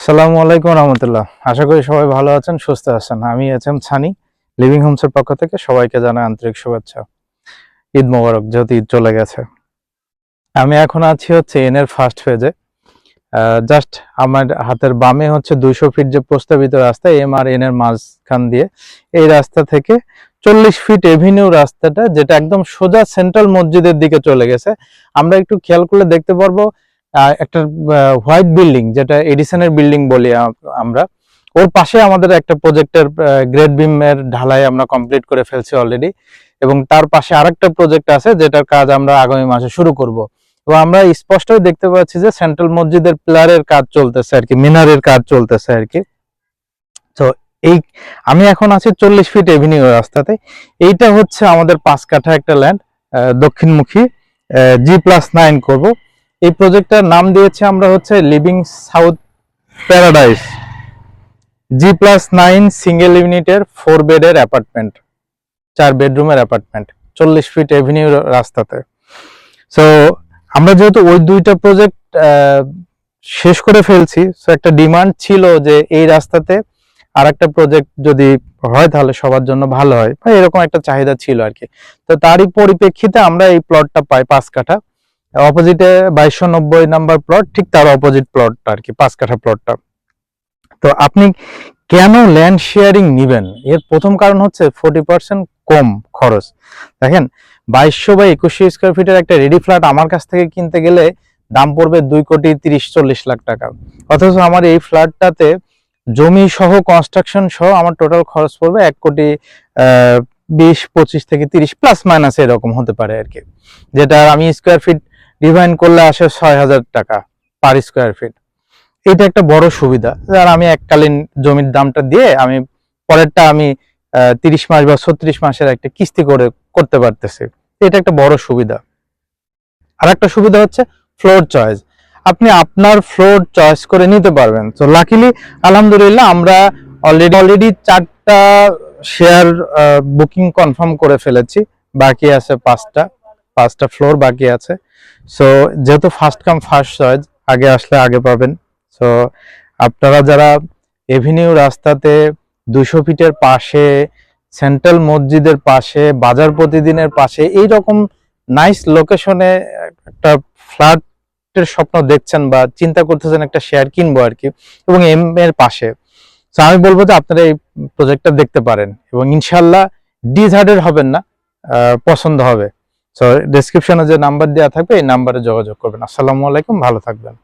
আসসালামু আলাইকুম রহমতুল্লাহ। আশা করি সবাই ভালো আছেন, সুস্থ আছেন। আমি এম ছানি, লিভিং হোমসের পক্ষ থেকে সবাইকে জানাই আন্তরিক শুভেচ্ছা। ঈদ মোবারক, যেহেতু ঈদ চলে গেছে। আমি এখন আছি এন এর ফার্স্ট ফেজে। জাস্ট আমার হাতের বামে 200 ফিট যে প্রস্তাবিত রাস্তা এম আর এন এর মাঝখান দিয়ে, এই রাস্তা থেকে 40 ফিট এভিনিউ রাস্তাটা, যেটা একদম সোজা সেন্ট্রাল মসজিদের দিকে চলে গেছে। আমরা একটু খেয়াল করলে দেখতে পারবো একটা হোয়াইট বিল্ডিং, যেটা এডিসনের বিল্ডিং বলি আমরা। ওর পাশে আমাদের একটা প্রজেক্টের গ্রেড বিমের ঢালাই আমরা কমপ্লিট করে ফেলছি অলরেডি, এবং তার পাশে আরেকটা প্রজেক্ট আছে যেটার কাজ আমরা আগামী মাসে শুরু করব। এবং আমরা স্পষ্টই দেখতে পাচ্ছি যে সেন্ট্রাল মসজিদের পিলারের কাজ চলতেছে আর কি, মিনারের কাজ চলতেছে আর কি। তো এই আমি এখন আছি 40 ফিট এভিনিউ রাস্তাতে। এইটা আমাদের 5 কাঠা একটা ল্যান্ড, দক্ষিণমুখী, G+9 করব। এই প্রজেক্টটার নাম দিয়েছি আমরা living south paradise, G+9 single ইউনিটের 4 বেডের অ্যাপার্টমেন্ট, 4 বেডরুমের অ্যাপার্টমেন্ট, 40 ফিট এভিনিউ রাস্তাতে। সো আমরা যেহেতু ওই দুইটা প্রজেক্ট শেষ করে ফেলছি, সো একটা ডিমান্ড ছিল যে এই রাস্তাতে আর একটা প্রজেক্ট যদি হয় তাহলে সবার জন্য ভালো হয়, বা এরকম একটা চাহিদা ছিল আর কি। তো তারই পরিপ্রেক্ষিতে আমরা এই প্লটটা পাই 5 কাঠা, অপোজিটে 2290 নাম্বার প্লট, ঠিক তার অপোজিট প্লটটা আর কি, 5 কাঠা প্লটটা। তো আপনি কেন ল্যান্ড শেয়ারিং নিবেন? এর প্রথম কারণ 40% কম খরচ। দেখেন, 2200 বাই 2100 স্কোয়ার ফিটের একটা রেডি ফ্ল্যাট আমার কাছ থেকে কিনতে গেলে দাম পড়বে 2,30,40 লাখ টাকা। অথচ আমার এই ফ্ল্যাটটাতে জমি সহ কনস্ট্রাকশন সহ আমার টোটাল খরচ পড়বে 1,20,25 থেকে 30 প্লাস মাইনাস এরকম হতে পারে আর কি, যেটা আমি স্কোয়ার ফিট ডিভাইন করলে আসে 6,000 টাকা পার স্কোয়ার ফিট। এটা একটা বড় সুবিধা, যার আমি এককালীন জমির দামটা দিয়ে আমি পরেরটা আমি 30 মাস বা 36 মাসের একটা কিস্তি করে করতে পারতেছি। এটা একটা বড় সুবিধা। আর একটা সুবিধা ফ্লোর চয়েস, আপনি আপনার ফ্লোর চয়েস করে নিতে পারবেন। তো লাকিলি আলহামদুলিল্লাহ আমরা অলরেডি 4টা শেয়ার বুকিং কনফার্ম করে ফেলেছি, বাকি আছে 5টা ফ্লোর বাকি আছে। সো যেহেতু ফার্স্ট কাম ফার্স্ট চয়েস, আগে আসলে আগে পাবেন। সো আপনারা যারা এভিনিউ রাস্তাতে 200 ফিটের পাশে, সেন্ট্রাল মসজিদের পাশে, বাজার প্রতিদিনের পাশে এইরকম নাইস লোকেশনে একটা ফ্ল্যাটের স্বপ্ন দেখছেন বা চিন্তা করতেছেন একটা শেয়ার কিনবো আর কি, এবং এম এর পাশে, তো আমি বলবো যে আপনারা এই প্রজেক্টটা দেখতে পারেন, এবং ইনশাল্লাহ ডিসহার্টেড হবেন না, পছন্দ হবে। সো ডেসক্রিপশনে যে নাম্বার দেওয়া থাকবে এই নাম্বারে যোগাযোগ করবেন। আসসালামু আলাইকুম, ভালো থাকবেন।